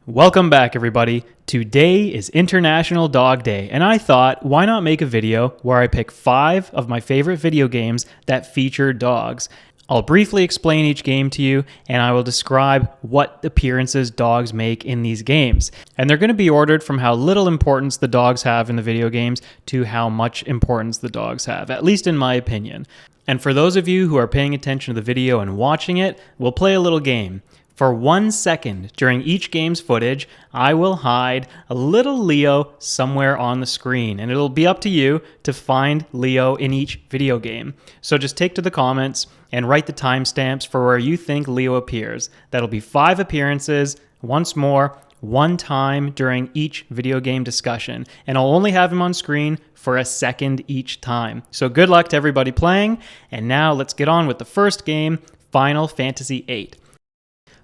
Welcome back, everybody. Today is International Dog Day, and I thought, why not make a video where I pick 5 of my favorite video games that feature dogs. I'll briefly explain each game to you, and I will describe what appearances dogs make in these games. And they're going to be ordered from how little importance the dogs have in the video games to how much importance the dogs have, at least in my opinion. And for those of you who are paying attention to the video and watching it, we'll play a little game. For 1 second during each game's footage, I will hide a little Leo somewhere on the screen, and it'll be up to you to find Leo in each video game. So just take to the comments and write the timestamps for where you think Leo appears. That'll be 5 appearances, once more, 1 time during each video game discussion, and I'll only have him on screen for a second each time. So good luck to everybody playing, and now let's get on with the first game, Final Fantasy VIII.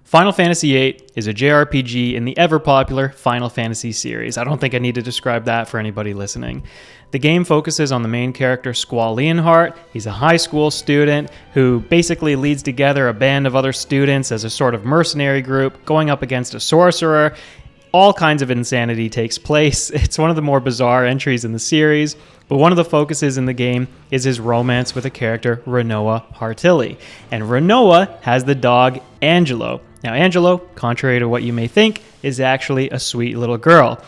Final Fantasy VIII is a JRPG in the ever-popular Final Fantasy series. I don't think I need to describe that for anybody listening. The game focuses on the main character, Squall Leonhart. He's a high school student who basically leads together a band of other students as a sort of mercenary group going up against a sorcerer. All kinds of insanity takes place. It's one of the more bizarre entries in the series, but one of the focuses in the game is his romance with a character, Rinoa Heartilly. And Rinoa has the dog, Angelo. Now, Angelo, contrary to what you may think, is actually a sweet little girl.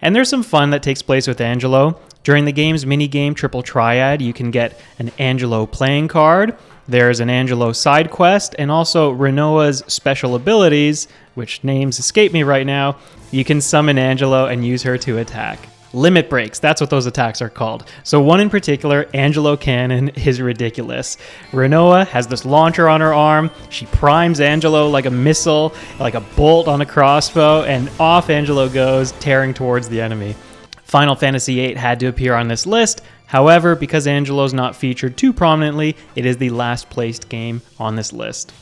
And there's some fun that takes place with Angelo. During the game's minigame Triple Triad, you can get an Angelo playing card. There's an Angelo side quest, and also Rinoa's special abilities, which names escape me right now. You can summon Angelo and use her to attack. Limit breaks, that's what those attacks are called. So one in particular, Angelo Cannon, is ridiculous. Rinoa has this launcher on her arm. She primes Angelo like a missile, like a bolt on a crossbow, and off Angelo goes, tearing towards the enemy. Final Fantasy VIII had to appear on this list. However, because Angelo's not featured too prominently, it is the last placed game on this list.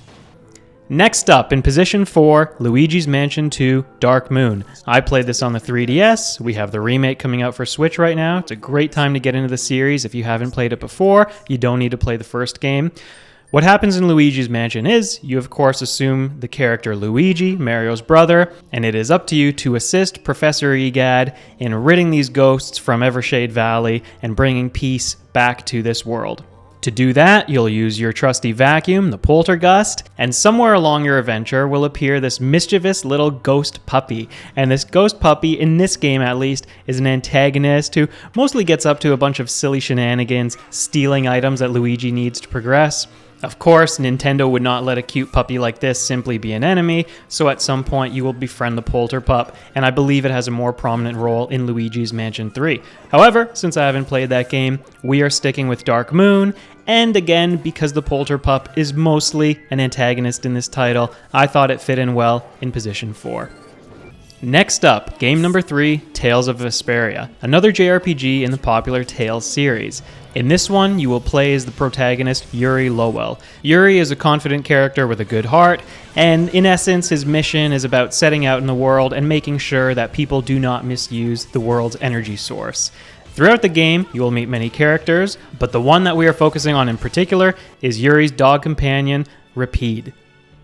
Next up, in position 4, Luigi's Mansion 2 Dark Moon. I played this on the 3DS. We have the remake coming out for Switch right now. It's a great time to get into the series. If you haven't played it before, you don't need to play the first game. What happens in Luigi's Mansion is, you of course assume the character Luigi, Mario's brother, and it is up to you to assist Professor Egad in ridding these ghosts from Evershade Valley and bringing peace back to this world. To do that, you'll use your trusty vacuum, the Poltergust, and somewhere along your adventure will appear this mischievous little ghost puppy. And this ghost puppy, in this game at least, is an antagonist who mostly gets up to a bunch of silly shenanigans, stealing items that Luigi needs to progress. Of course, Nintendo would not let a cute puppy like this simply be an enemy, so at some point you will befriend the Polterpup, and I believe it has a more prominent role in Luigi's Mansion 3. However, since I haven't played that game, we are sticking with Dark Moon, and again, because the Polterpup is mostly an antagonist in this title, I thought it fit in well in position 4. Next up, game number 3, Tales of Vesperia, another JRPG in the popular Tales series. In this one, you will play as the protagonist, Yuri Lowell. Yuri is a confident character with a good heart, and in essence, his mission is about setting out in the world and making sure that people do not misuse the world's energy source. Throughout the game, you will meet many characters, but the one that we are focusing on in particular is Yuri's dog companion, Repede.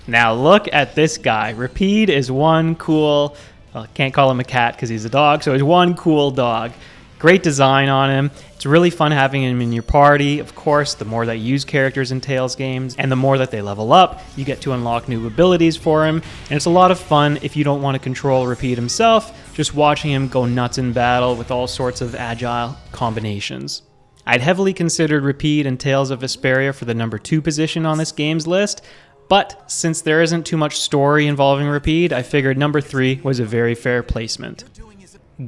Now look at this guy. Repede is one cool... Well, I can't call him a cat because he's a dog, so he's one cool dog. Great design on him. It's really fun having him in your party. Of course, the more that you use characters in Tales games, and the more that they level up, you get to unlock new abilities for him. And it's a lot of fun if you don't want to control Repede himself, just watching him go nuts in battle with all sorts of agile combinations. I'd heavily considered Repede and Tales of Vesperia for the number 2 position on this game's list, but since there isn't too much story involving Repede, I figured number 3 was a very fair placement.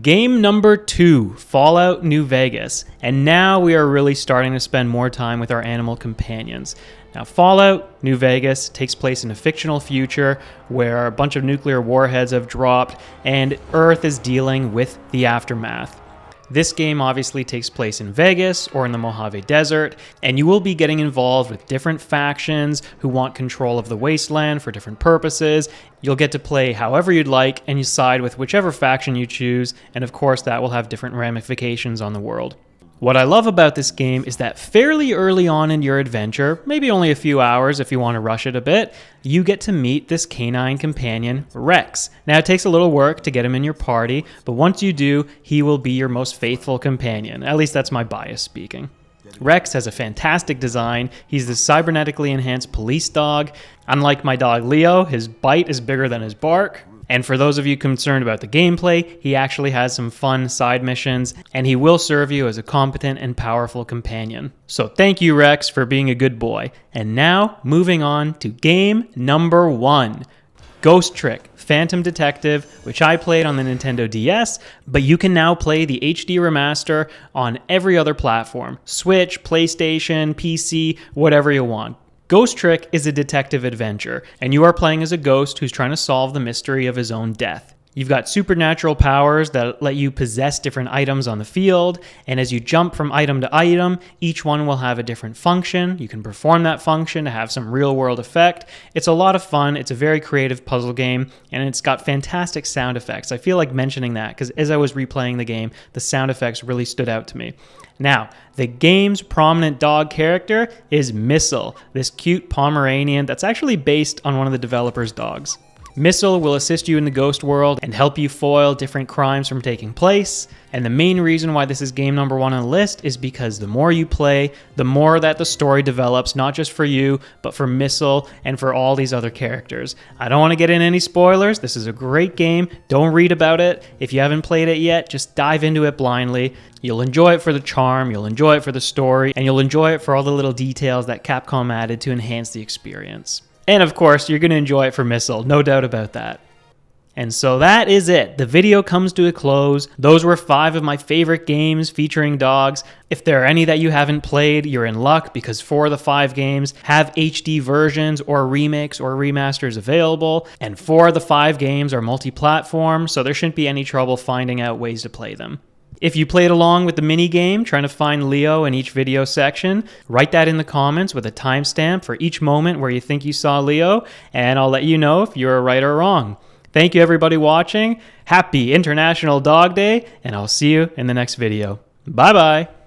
Game number 2, Fallout New Vegas, and now we are really starting to spend more time with our animal companions. Now, Fallout New Vegas takes place in a fictional future where a bunch of nuclear warheads have dropped and Earth is dealing with the aftermath. This game obviously takes place in Vegas or in the Mojave Desert, and you will be getting involved with different factions who want control of the wasteland for different purposes. You'll get to play however you'd like, and you side with whichever faction you choose, and of course that will have different ramifications on the world. What I love about this game is that fairly early on in your adventure, maybe only a few hours if you want to rush it a bit, you get to meet this canine companion, Rex. Now it takes a little work to get him in your party, but once you do, he will be your most faithful companion. At least that's my bias speaking. Rex has a fantastic design. He's this cybernetically enhanced police dog. Unlike my dog Leo, his bite is bigger than his bark. And for those of you concerned about the gameplay, he actually has some fun side missions, and he will serve you as a competent and powerful companion. So thank you, Rex, for being a good boy. And now, moving on to game number 1. Ghost Trick Phantom Detective, which I played on the Nintendo DS, but you can now play the HD remaster on every other platform. Switch, PlayStation, PC, whatever you want. Ghost Trick is a detective adventure, and you are playing as a ghost who's trying to solve the mystery of his own death. You've got supernatural powers that let you possess different items on the field, and as you jump from item to item, each one will have a different function. You can perform that function to have some real-world effect. It's a lot of fun. It's a very creative puzzle game, and it's got fantastic sound effects. I feel like mentioning that because as I was replaying the game, the sound effects really stood out to me. Now, the game's prominent dog character is Missile, this cute Pomeranian that's actually based on one of the developer's dogs. Missile will assist you in the ghost world and help you foil different crimes from taking place. And the main reason why this is game number 1 on the list is because the more you play, the more that the story develops, not just for you, but for Missile and for all these other characters. I don't want to get in any spoilers. This is a great game. Don't read about it. If you haven't played it yet, just dive into it blindly. You'll enjoy it for the charm, you'll enjoy it for the story, and you'll enjoy it for all the little details that Capcom added to enhance the experience. And of course, you're going to enjoy it for Missile, no doubt about that. And so that is it. The video comes to a close. Those were 5 of my favorite games featuring dogs. If there are any that you haven't played, you're in luck because 4 of the 5 games have HD versions or remakes or remasters available, and 4 of the 5 games are multi-platform, so there shouldn't be any trouble finding out ways to play them. If you played along with the mini game, trying to find Leo in each video section, write that in the comments with a timestamp for each moment where you think you saw Leo, and I'll let you know if you're right or wrong. Thank you everybody watching, happy International Dog Day, and I'll see you in the next video. Bye bye!